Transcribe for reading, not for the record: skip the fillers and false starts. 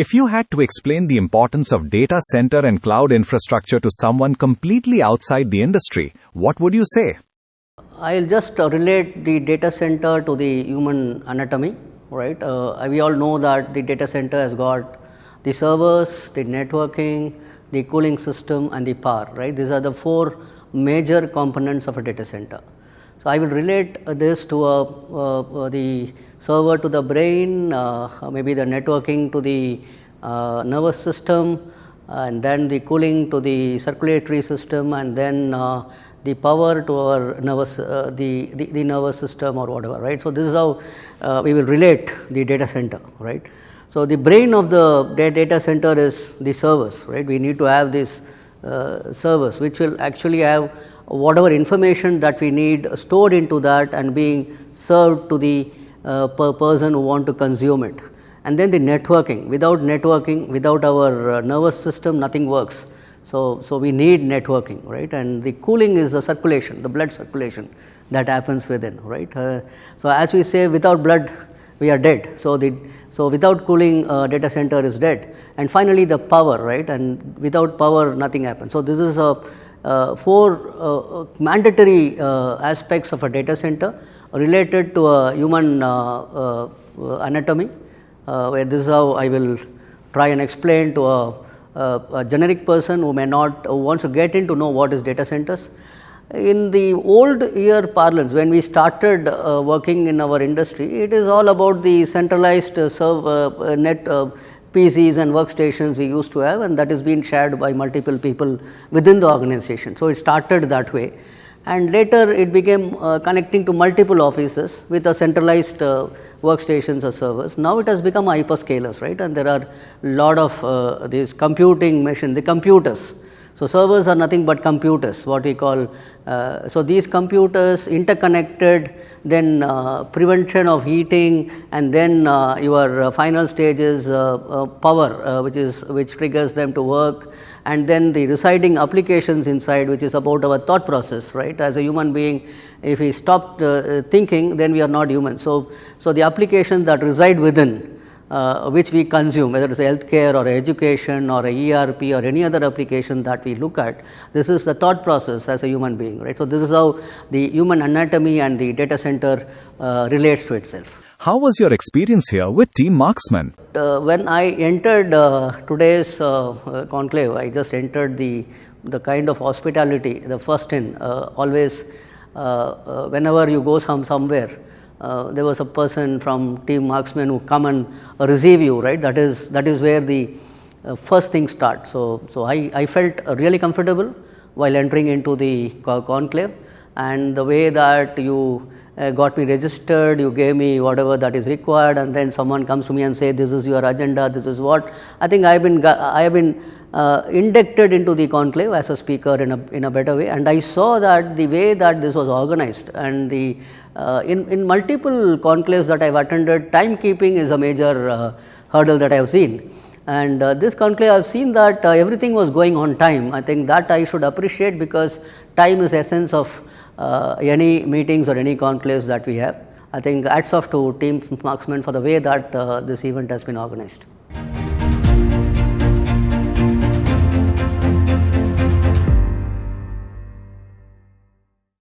If you had to explain the importance of data center and cloud infrastructure to someone completely outside the industry, what would you say? I will just relate the data center to the human anatomy, right. We all know that the data center has got the servers, the networking, the cooling system and the power, right. These are the 4 major components of a data center. So, I will relate this to the server to the brain, maybe the networking to the nervous system, and then the cooling to the circulatory system, and then the power to our nervous the nervous system or whatever, right. So, this is how we will relate the data center, right. So, the brain of the data center is the servers, right. We need to have these servers which will actually have whatever information that we need stored into that and being served to the person who want to consume it. And then the networking, without our nervous system nothing works. So, we need networking, right, and the cooling is the circulation, the blood circulation that happens within, right. So, as we say, without blood we are dead. So, without cooling data center is dead, and finally the power, right, and without power nothing happens. So, this is a 4 mandatory aspects of a data center related to a human anatomy, where this is how I will try and explain to a generic person who wants to get in to know what is data centers. In the old year parlance, when we started working in our industry, it is all about the centralized net PCs and workstations we used to have, and that is being shared by multiple people within the organization. So, it started that way, and later it became connecting to multiple offices with a centralized workstations or servers. Now, it has become hyperscalers, right, and there are lot of these computing machine, the computers. So, servers are nothing but computers, what we call. So, these computers interconnected, then prevention of heating, and then your final stage is power, which triggers them to work, and then the residing applications inside, which is about our thought process, right. As a human being, if we stop thinking, then we are not human. So, the applications that reside within, which we consume, whether it is healthcare or education or a ERP or any other application that we look at, this is the thought process as a human being, right. So, this is how the human anatomy and the data center relates to itself. How was your experience here with Team Marksman? When I entered today's conclave, I just entered the kind of hospitality, the first in, always whenever you go somewhere, there was a person from Team Marksman who come and receive you, right. That is where the first thing starts. So, I felt really comfortable while entering into the conclave, and the way that you got me registered, you gave me whatever that is required, and then someone comes to me and say, this is your agenda, this is what. I think I have been inducted into the conclave as a speaker in a better way, and I saw that the way that this was organized, and the in multiple conclaves that I have attended, timekeeping is a major hurdle that I have seen. And this conclave I have seen that everything was going on time. I think that I should appreciate, because time is essence of any meetings or any conclaves that we have. I think hats off to Team Marksman for the way that this event has been organized.